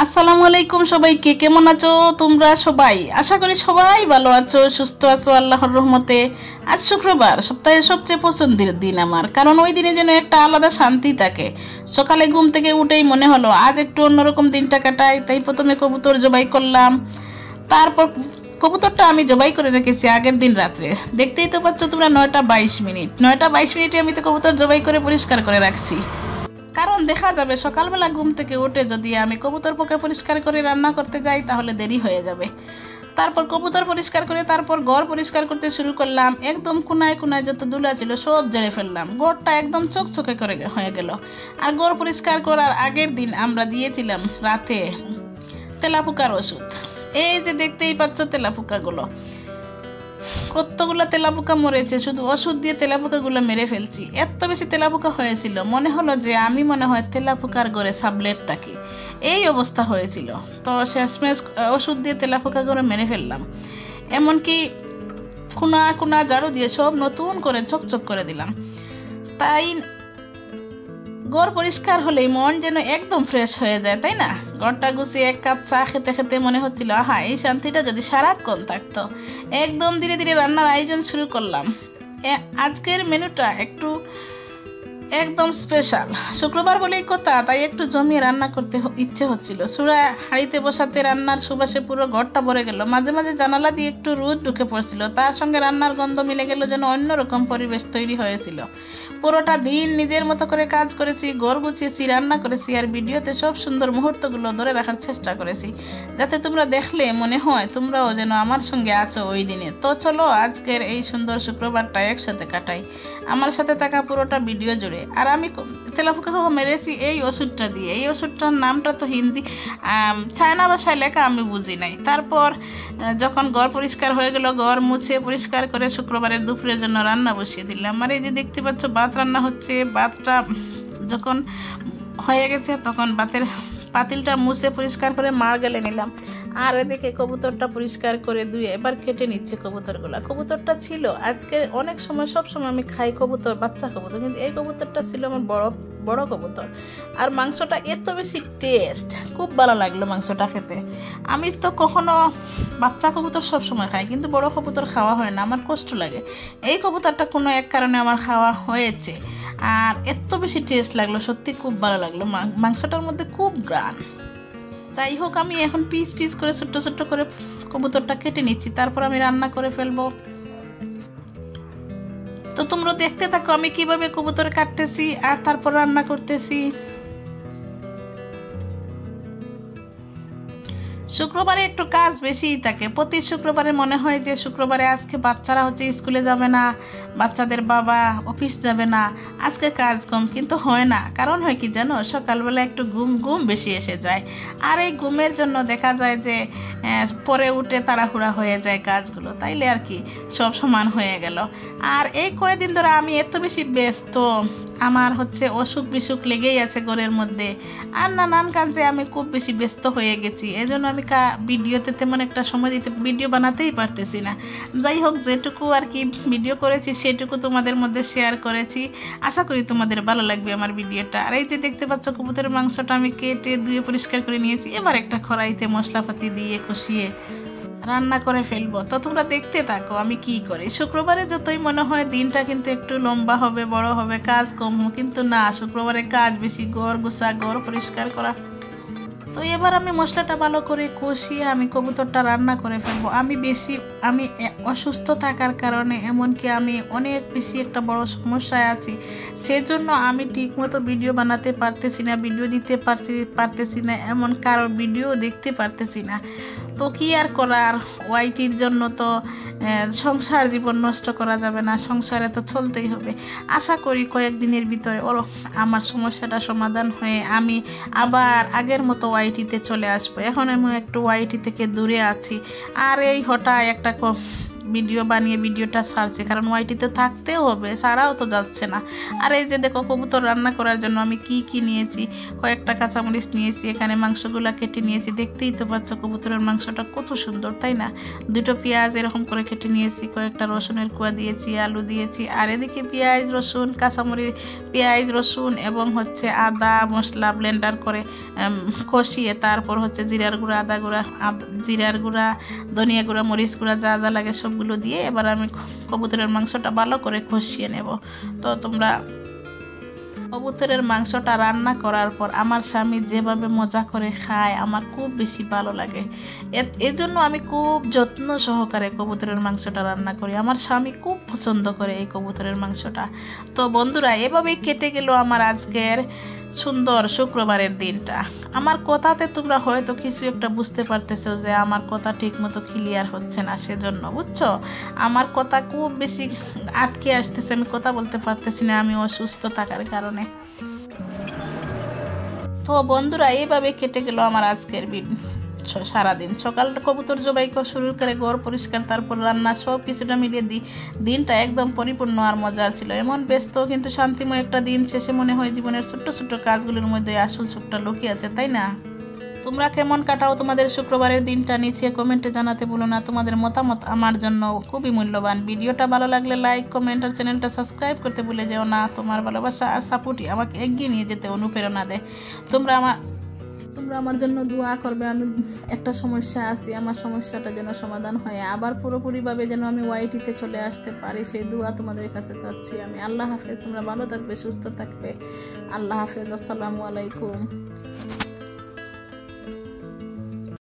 আসসালামু আলাইকুম সবাইকে, কেমন আছো তোমরা সবাই? আশা করি সবাই ভালো আছো, সুস্থ আছো আল্লাহর রহমতে। আজ শুক্রবার, সপ্তাহের সবচেয়ে পছন্দের দিন আমার, কারণ ওই দিনে যেন একটা আলাদা শান্তি থাকে। সকালে ঘুম থেকে উঠেই মনে হলো আজ একটু অন্যরকম দিনটা কাটাই, তাই প্রথমে কবুতর জবাই করলাম। তারপর কবুতরটা আমি জবাই করে রেখেছি আগের দিন রাত্রে। দেখতেই তো পাচ্ছ তোমরা, 9টা 22 মিনিট। 9টা 22 মিনিটে আমি তো কবুতর জবাই করে পরিষ্কার করে রাখছি, কারণ দেখা যাবে সকালবেলা ঘুম থেকে উঠে যদি আমি কবুতর পোকা পরিষ্কার করে রান্না করতে যাই তাহলে দেরি হয়ে যাবে। তারপর কবুতর পরিষ্কার করে তারপর ঘর পরিষ্কার করতে শুরু করলাম। একদম কোনায় কোনায় যত ধুলা ছিল সব ঝেড়ে ফেললাম, ঘরটা একদম চকচকে করে হয়ে গেল। আর ঘর পরিষ্কার করার আগের দিন আমরা দিয়েছিলাম রাতে তেলাপোকার ওষুধ। এই যে দেখতেই পাচ্ছ তেলাপোকাগুলো, কতগুলো তেলাপোকা মরেছে, শুধু ওষুধ দিয়ে তেলাপোকাগুলো মেরে ফেলছি। এত বেশি তেলাপোকা হয়েছিল, মনে হলো যে আমি মনে হয় তেলাপোকার ঘরে সাবলেট থাকি, এই অবস্থা হয়েছিল। তো শেষমেশ ওষুধ দিয়ে তেলাপোকাগুলো মেরে ফেললাম। এমনকি কোনা কোনা ঝাড়ু দিয়ে সব নতুন করে চকচক করে দিলাম। তাই ঘর পরিষ্কার হলেই মন যেন একদম ফ্রেশ হয়ে যায়, তাই না? ঘরটা গুছিয়ে এক কাপ চা খেতে খেতে মনে হচ্ছিল আহা, এই শান্তিটা যদি সারাক্ষণ থাকতো। একদম ধীরে ধীরে রান্নার আয়োজন শুরু করলাম। আজকের মেনুটা একদম স্পেশাল। শুক্রবার বলেই কথা, তাই একটু জমিয়ে রান্না করতে ইচ্ছে হচ্ছিল। চূড়া হাঁড়িতে বসাতে রান্নার সুবাসে পুরো ঘরটা ভরে গেল। মাঝে মাঝে জানালা দিয়ে একটু রোদ ঢুকে পড়ছিল, তার সঙ্গে রান্নার গন্ধ মিলে গেল, যেন অন্যরকম পরিবেশ তৈরি হয়েছিল। পুরোটা দিন নিজের মতো করে কাজ করেছি, ঘর গুছিয়েছি, রান্না করেছি, আর ভিডিওতে সব সুন্দর মুহূর্তগুলো ধরে রাখার চেষ্টা করেছি, যাতে তোমরা দেখলে মনে হয় তোমরাও যেন আমার সঙ্গে আছো ওই দিনে। তো চলো আজকের এই সুন্দর শুক্রবারটা একসাথে কাটাই, আমার সাথে থাকা পুরোটা ভিডিও জুড়ে। আর আমি তেলাপোকা মেরেছি এই ওষুধটা দিয়ে। এই ওষুধটার নামটা তো হিন্দি, চায়না ভাষায় লেখা, আমি বুঝি নাই। তারপর যখন ঘর পরিষ্কার হয়ে গেল, ঘর মুছে পরিষ্কার করে শুক্রবারের দুপুরের জন্য রান্না বসিয়ে দিলাম। আর এই যে দেখতে পাচ্ছ ভাত রান্না হচ্ছে। ভাতটা যখন হয়ে গেছে তখন ভাতের পাতিলটা মুছে পরিষ্কার করে মার গেলে নিলাম। আর এদিকে কবুতরটা পরিষ্কার করে ধুয়ে এবার কেটে নিচ্ছে কবুতরগুলা। কবুতরটা ছিল আজকে, অনেক সময় সব সময় আমি খাই কবুতর, বাচ্চা কবুতর, কিন্তু এই কবুতরটা ছিল আমার বড় কবুতর। আর মাংসটা এত বেশি টেস্ট, খুব ভালো লাগলো মাংসটা খেতে। আমি তো কখনো বাচ্চা কবুতর সব সময় খাই, কিন্তু বড় কবুতর খাওয়া হয় না, আমার কষ্ট লাগে। এই কবুতরটা কোনো এক কারণে আমার খাওয়া হয়েছে, আর এত বেশি টেস্ট লাগলো, সত্যি খুব ভালো লাগলো। মাংসটার মধ্যে খুব গ্রান। যাই হোক, আমি এখন পিস পিস করে ছোট্ট ছোট্ট করে কবুতরটা কেটে নিচ্ছি, তারপর আমি রান্না করে ফেলবো। তো তোমরা দেখতে থাকো আমি কিভাবে কবুতর কাটতেছি আর তারপর রান্না করতেছি। শুক্রবারে একটু কাজ বেশিই থাকে। প্রতি শুক্রবারে মনে হয় যে শুক্রবারে আজকে বাচ্চারা স্কুলে যাবে না, বাচ্চাদের বাবা অফিস যাবে না, আজকে কাজ কম, কিন্তু হয় না। কারণ হয় কি জানো, সকালবেলা একটু ঘুম বেশি এসে যায়, আর এই ঘুমের জন্য দেখা যায় যে পরে উঠে তাড়াহুড়া হয়ে যায় কাজগুলো, তাইলে আর কি সব সমান হয়ে গেল। আর এই কয়েকদিন ধরে আমি এত বেশি ব্যস্ত, আমার অসুখ বিসুখ লেগেই আছে ঘরের মধ্যে, আর নানান কাজে আমি খুব বেশি ব্যস্ত হয়ে গেছি। এজন্য আমি ভিডিওতে তেমন একটা সময় ভিডিও বানাতেই পারতেছি না। যাই হোক, যেটুকু আর কি ভিডিও করেছি সেটুকু তোমাদের মধ্যে শেয়ার করেছি। আশা করি তোমাদের ভালো লাগবে আমার ভিডিওটা। আর এই যে দেখতে পাচ্ছ কবুতরের মাংসটা আমি কেটে ধুয়ে পরিষ্কার করে নিয়েছি। এবার একটা কড়াইতে মশলাপাতি দিয়ে কষিয়ে রান্না করে ফেলবো। তো তোমরা দেখতে থাকো আমি কি করি। শুক্রবারে যতই মনে হয় দিনটা কিন্তু একটু লম্বা হবে, বড় হবে, কাজ কম হবে, কিন্তু না, শুক্রবারে কাজ বেশি, ঘর গোছা, ঘর পরিষ্কার করা। তো এবার আমি মশলাটা ভালো করে কষিয়ে আমি কবুতরটা রান্না করে ফেলবো। আমি অসুস্থ থাকার কারণে, এমনকি আমি অনেক বেশি একটা বড় সমস্যায় আছি, সেজন্য আমি ঠিকমতো ভিডিও বানাতে পারতেছি না, ভিডিও দিতে পারতেছি না, এমন কারোর ভিডিও দেখতে পারতেছি না। তো কি আর করার, ওয়াইটির জন্য তো সংসার জীবন নষ্ট করা যাবে না, সংসারে তো চলতেই হবে। আশা করি কয়েকদিনের ভিতরে আমার সমস্যাটা সমাধান হয়ে আমি আবার আগের মতো ওয়াইটিতে চলে আসবো। এখন আমি একটু ওয়াইটি থেকে দূরে আছি। আর এই হঠাৎ একটা ভিডিও বানিয়ে ভিডিওটা ছাড়ছি, কারণ ওয়াইটিতে থাকতেও হবে, ছাড়াও তো যাচ্ছে না। আর এই যে দেখো কবুতর রান্না করার জন্য আমি কি কি নিয়েছি, কয়েকটা কাঁচামরিচ নিয়েছি, এখানে মাংসগুলো কেটে নিয়েছি, দেখতেই তো পাচ্ছ কবুতরের মাংসটা কত সুন্দর, তাই না? দুটো পেঁয়াজ এরকম করে কেটে নিয়েছি, কয়েকটা রসুনের কুয়া দিয়েছি, আলু দিয়েছি, আর এদিকে পেঁয়াজ রসুন কাঁচামরিচ, পেঁয়াজ রসুন এবং হচ্ছে আদা মশলা ব্লেন্ডার করে কষিয়ে তারপর হচ্ছে জিরার গুঁড়া, আদা গুঁড়া, জিরার গুঁড়া, ধনিয়া গুঁড়া, মরিচ গুঁড়া, যা যা লাগে সবগুলো দিয়ে এবার আমি কবুতরের মাংসটা ভালো করে কষিয়ে নেব। তো তোমরা কবুতরের মাংসটা রান্না করার পর আমার স্বামী যেভাবে মজা করে খায় আমার খুব বেশি ভালো লাগে। এজন্য আমি খুব যত্ন সহকারে কবুতরের মাংসটা রান্না করি। আমার স্বামী খুব পছন্দ করে এই কবুতরের মাংসটা। তো বন্ধুরা, এভাবেই কেটে গেল আমার আজকের সুন্দর শুক্রবারের দিনটা। আমার কথাতে তোমরা হয়তো কিছু একটা বুঝতে পারতেছো যে আমার কথা ঠিক মতো ক্লিয়ার হচ্ছে না, সেজন্য বুঝছো আমার কথা খুব বেশি আটকে আসতেছে, আমি কথা বলতে পারতেছি না, আমি অসুস্থ থাকার কারণে। তো বন্ধুরা, এইভাবে কেটে গেল আমার আজকের সারাদিন। সকাল কবুতর জবাই শুরু করে ঘর পরিষ্কার, তারপর রান্না, সব কিছুটা মিলিয়ে দিনটা একদম পরিপূর্ণ আর মজার ছিল। এমন ব্যস্ত কিন্তু শান্তিময় একটা দিন শেষে মনে হয় জীবনের ছোট্ট ছোট্ট কাজগুলোর মধ্যে আসল সুখটা লুকিয়ে আছে, তাই না? তোমরা কেমন কাটাও তোমাদের শুক্রবারের দিনটা? নিচে কমেন্টে জানাতে ভুলো না। তোমাদের মতামত আমার জন্য খুবই মূল্যবান। ভিডিওটা ভালো লাগলে লাইক, কমেন্ট আর চ্যানেলটা সাবস্ক্রাইব করতে ভুলে যেও না। তোমার ভালোবাসা আর সাপোর্টই আমাকে এগিয়ে নিয়ে যেতে অনুপ্রেরণা দেয়। তোমরা আমার জন্য দোয়া করবে। আমি একটা সমস্যা আছি, আমার সমস্যাটা যেন সমাধান হয়, আবার পুরোপুরিভাবে যেন আমি ওয়াইটিতে চলে আসতে পারি, সেই দোয়া তোমাদের কাছে চাচ্ছি আমি। আল্লাহ হাফেজ। তোমরা ভালো থাকবে, সুস্থ থাকবে। আল্লাহ হাফেজ। আসসালামু আলাইকুম।